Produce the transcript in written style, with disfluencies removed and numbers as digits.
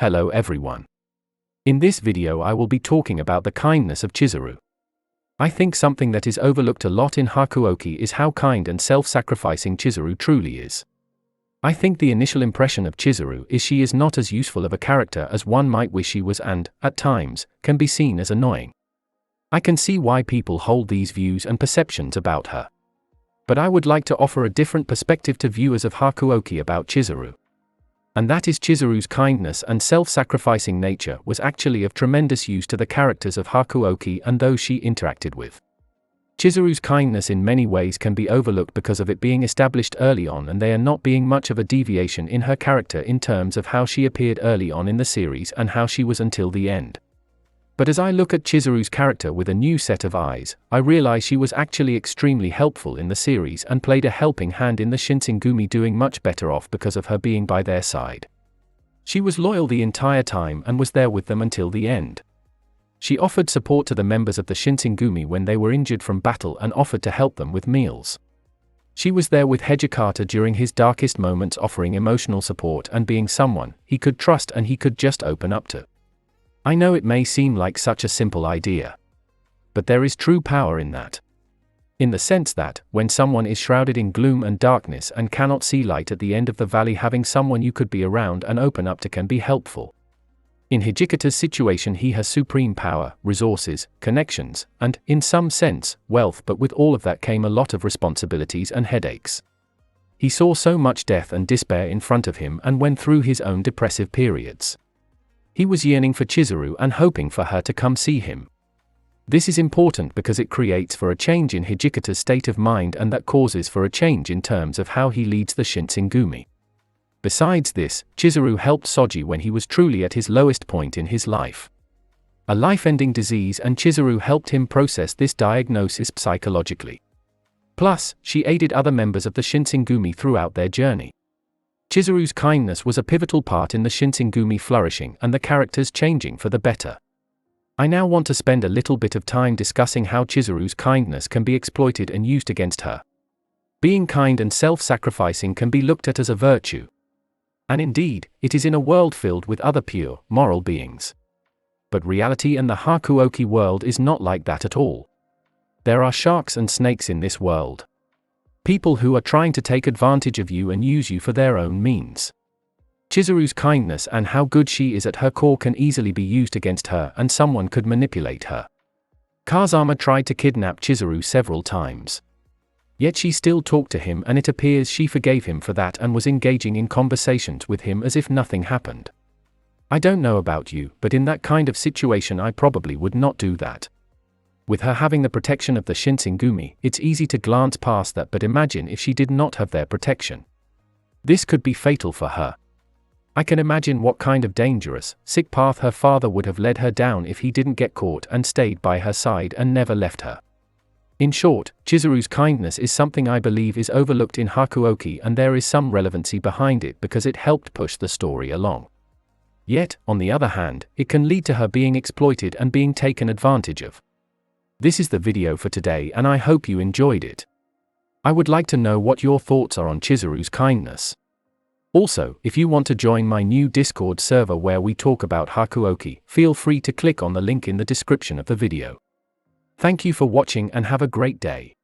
Hello everyone. In this video I will be talking about the kindness of Chizuru. I think something that is overlooked a lot in Hakuoki is how kind and self-sacrificing Chizuru truly is. I think the initial impression of Chizuru is she is not as useful of a character as one might wish she was and, at times, can be seen as annoying. I can see why people hold these views and perceptions about her. But I would like to offer a different perspective to viewers of Hakuoki about Chizuru. And that is Chizuru's kindness and self-sacrificing nature was actually of tremendous use to the characters of Hakuoki and those she interacted with. Chizuru's kindness in many ways can be overlooked because of it being established early on and there not being much of a deviation in her character in terms of how she appeared early on in the series and how she was until the end. But as I look at Chizuru's character with a new set of eyes, I realize she was actually extremely helpful in the series and played a helping hand in the Shinsengumi doing much better off because of her being by their side. She was loyal the entire time and was there with them until the end. She offered support to the members of the Shinsengumi when they were injured from battle and offered to help them with meals. She was there with Hijikata during his darkest moments, offering emotional support and being someone he could trust and he could just open up to. I know it may seem like such a simple idea. But there is true power in that. In the sense that, when someone is shrouded in gloom and darkness and cannot see light at the end of the valley, having someone you could be around and open up to can be helpful. In Hijikata's situation, he has supreme power, resources, connections, and, in some sense, wealth, but with all of that came a lot of responsibilities and headaches. He saw so much death and despair in front of him and went through his own depressive periods. He was yearning for Chizuru and hoping for her to come see him. This is important because it creates for a change in Hijikata's state of mind and that causes for a change in terms of how he leads the Shinsengumi. Besides this, Chizuru helped Soji when he was truly at his lowest point in his life. A life-ending disease, and Chizuru helped him process this diagnosis psychologically. Plus, she aided other members of the Shinsengumi throughout their journey. Chizuru's kindness was a pivotal part in the Shinsengumi flourishing and the characters changing for the better. I now want to spend a little bit of time discussing how Chizuru's kindness can be exploited and used against her. Being kind and self-sacrificing can be looked at as a virtue. And indeed, it is in a world filled with other pure, moral beings. But reality and the Hakuoki world is not like that at all. There are sharks and snakes in this world. People who are trying to take advantage of you and use you for their own means. Chizuru's kindness and how good she is at her core can easily be used against her, and someone could manipulate her. Kazama tried to kidnap Chizuru several times. Yet she still talked to him, and it appears she forgave him for that and was engaging in conversations with him as if nothing happened. I don't know about you, but in that kind of situation I probably would not do that. With her having the protection of the Shinsengumi, it's easy to glance past that, but imagine if she did not have their protection. This could be fatal for her. I can imagine what kind of dangerous, sick path her father would have led her down if he didn't get caught and stayed by her side and never left her. In short, Chizuru's kindness is something I believe is overlooked in Hakuoki, and there is some relevancy behind it because it helped push the story along. Yet, on the other hand, it can lead to her being exploited and being taken advantage of. This is the video for today and I hope you enjoyed it. I would like to know what your thoughts are on Chizuru's kindness. Also, if you want to join my new Discord server where we talk about Hakuoki, feel free to click on the link in the description of the video. Thank you for watching and have a great day.